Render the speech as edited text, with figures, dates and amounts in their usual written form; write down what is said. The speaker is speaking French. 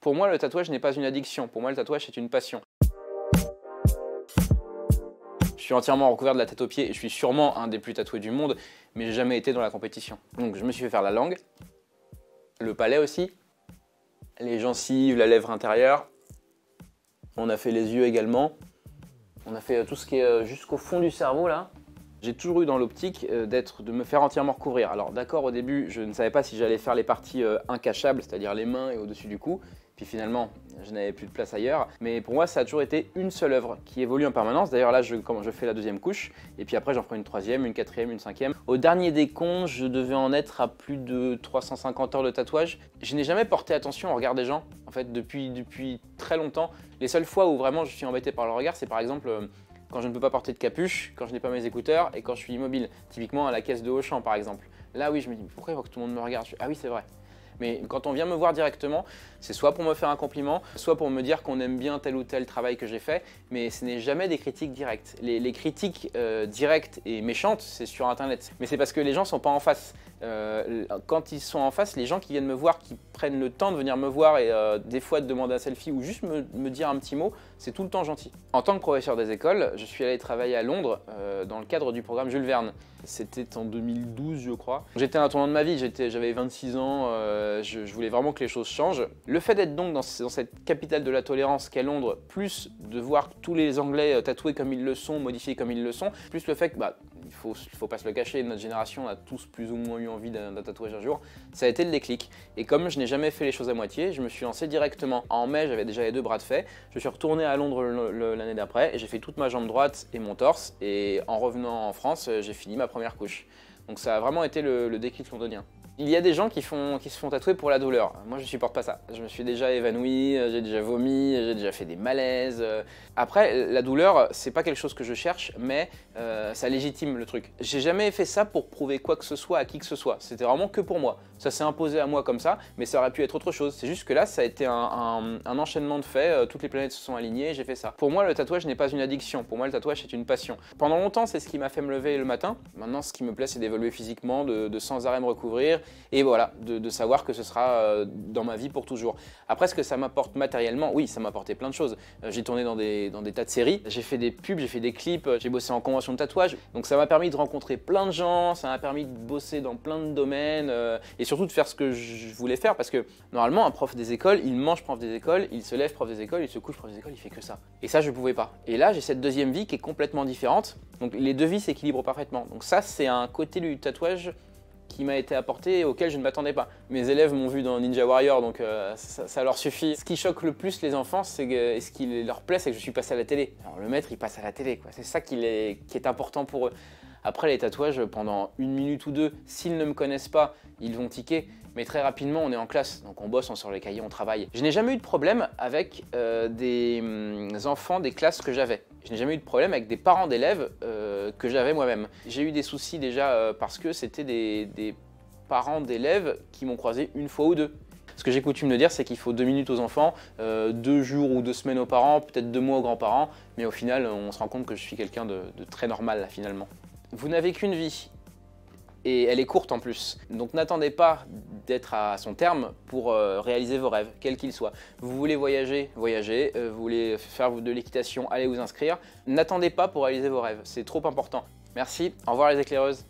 Pour moi, le tatouage n'est pas une addiction. Pour moi, le tatouage, c'est une passion. Je suis entièrement recouvert de la tête aux pieds et je suis sûrement un des plus tatoués du monde, mais j'ai jamais été dans la compétition. Donc je me suis fait faire la langue, le palais aussi, les gencives, la lèvre intérieure. On a fait les yeux également. On a fait tout ce qui est jusqu'au fond du cerveau là. J'ai toujours eu dans l'optique de me faire entièrement recouvrir. Alors d'accord, au début, je ne savais pas si j'allais faire les parties incachables, c'est-à-dire les mains et au-dessus du cou. Puis finalement, je n'avais plus de place ailleurs. Mais pour moi, ça a toujours été une seule œuvre qui évolue en permanence. D'ailleurs là, je fais la deuxième couche. Et puis après, j'en ferai une troisième, une quatrième, une cinquième. Au dernier décompte, je devais en être à plus de 350 heures de tatouage. Je n'ai jamais porté attention au regard des gens. En fait, depuis très longtemps. Les seules fois où vraiment je suis embêté par le regard, c'est par exemple quand je ne peux pas porter de capuche, quand je n'ai pas mes écouteurs et quand je suis immobile. Typiquement à la caisse de Auchan par exemple. Là oui, je me dis pourquoi il faut que tout le monde me regarde? Ah oui, c'est vrai. Mais quand on vient me voir directement, c'est soit pour me faire un compliment, soit pour me dire qu'on aime bien tel ou tel travail que j'ai fait, mais ce n'est jamais des critiques directes. Les critiques directes et méchantes, c'est sur Internet. Mais c'est parce que les gens ne sont pas en face. Quand ils sont en face, les gens qui viennent me voir, qui prennent le temps de venir me voir et des fois de demander un selfie ou juste me dire un petit mot, c'est tout le temps gentil. En tant que professeur des écoles, je suis allé travailler à Londres dans le cadre du programme Jules Verne. C'était en 2012, je crois. J'étais à un tournant de ma vie, j'avais 26 ans, je voulais vraiment que les choses changent. Le fait d'être donc dans cette capitale de la tolérance qu'est Londres, plus de voir tous les Anglais tatoués comme ils le sont, modifiés comme ils le sont, plus le fait que, il faut pas se le cacher, notre génération a tous plus ou moins eu envie d'un tatouage un jour, ça a été le déclic. Et comme je n'ai jamais fait les choses à moitié, je me suis lancé directement. En mai, j'avais déjà les 2 bras de fait, je suis retourné à Londres l'année d'après, et j'ai fait toute ma jambe droite et mon torse, et en revenant en France, j'ai fini ma première couche. Donc ça a vraiment été le déclic londonien. Il y a des gens qui se font tatouer pour la douleur. Moi, je ne supporte pas ça. Je me suis déjà évanoui, j'ai déjà vomi, j'ai déjà fait des malaises. Après, la douleur, c'est pas quelque chose que je cherche, mais ça légitime le truc. J'ai jamais fait ça pour prouver quoi que ce soit à qui que ce soit. C'était vraiment que pour moi. Ça s'est imposé à moi comme ça, mais ça aurait pu être autre chose. C'est juste que là, ça a été un enchaînement de faits. Toutes les planètes se sont alignées et j'ai fait ça. Pour moi, le tatouage n'est pas une addiction. Pour moi, le tatouage, c'est une passion. Pendant longtemps, c'est ce qui m'a fait me lever le matin. Maintenant, ce qui me plaît, c'est d'évoluer physiquement, de sans arrêt me recouvrir. Et voilà, de savoir que ce sera dans ma vie pour toujours. Après, ce que ça m'apporte matériellement, oui, ça m'a apporté plein de choses. J'ai tourné dans des tas de séries, j'ai fait des pubs, j'ai fait des clips, j'ai bossé en convention de tatouage. Donc ça m'a permis de rencontrer plein de gens, ça m'a permis de bosser dans plein de domaines et surtout de faire ce que je voulais faire parce que normalement, un prof des écoles, il mange prof des écoles, il se lève prof des écoles, il se couche prof des écoles, il fait que ça. Et ça, je pouvais pas. Et là, j'ai cette deuxième vie qui est complètement différente. Donc les deux vies s'équilibrent parfaitement. Donc ça, c'est un côté du tatouage qui m'a été apporté et auquel je ne m'attendais pas. Mes élèves m'ont vu dans Ninja Warrior, donc ça leur suffit. Ce qui choque le plus les enfants, et ce qui leur plaît, c'est que je suis passé à la télé. Alors le maître, il passe à la télé, quoi. C'est ça qui est important pour eux. Après, les tatouages, pendant 1 minute ou 2, s'ils ne me connaissent pas, ils vont tiquer. Mais très rapidement, on est en classe, donc on bosse, on sort les cahiers, on travaille. Je n'ai jamais eu de problème avec des enfants des classes que j'avais. Je n'ai jamais eu de problème avec des parents d'élèves que j'avais moi-même. J'ai eu des soucis déjà parce que c'était des parents d'élèves qui m'ont croisé 1 fois ou 2. Ce que j'ai coutume de dire, c'est qu'il faut 2 minutes aux enfants, 2 jours ou 2 semaines aux parents, peut-être 2 mois aux grands-parents, mais au final, on se rend compte que je suis quelqu'un de très normal là, finalement. Vous n'avez qu'une vie. Et elle est courte en plus. Donc n'attendez pas d'être à son terme pour réaliser vos rêves, quels qu'ils soient. Vous voulez voyager, voyagez. Vous voulez faire de l'équitation, allez vous inscrire. N'attendez pas pour réaliser vos rêves, c'est trop important. Merci, au revoir les éclaireuses.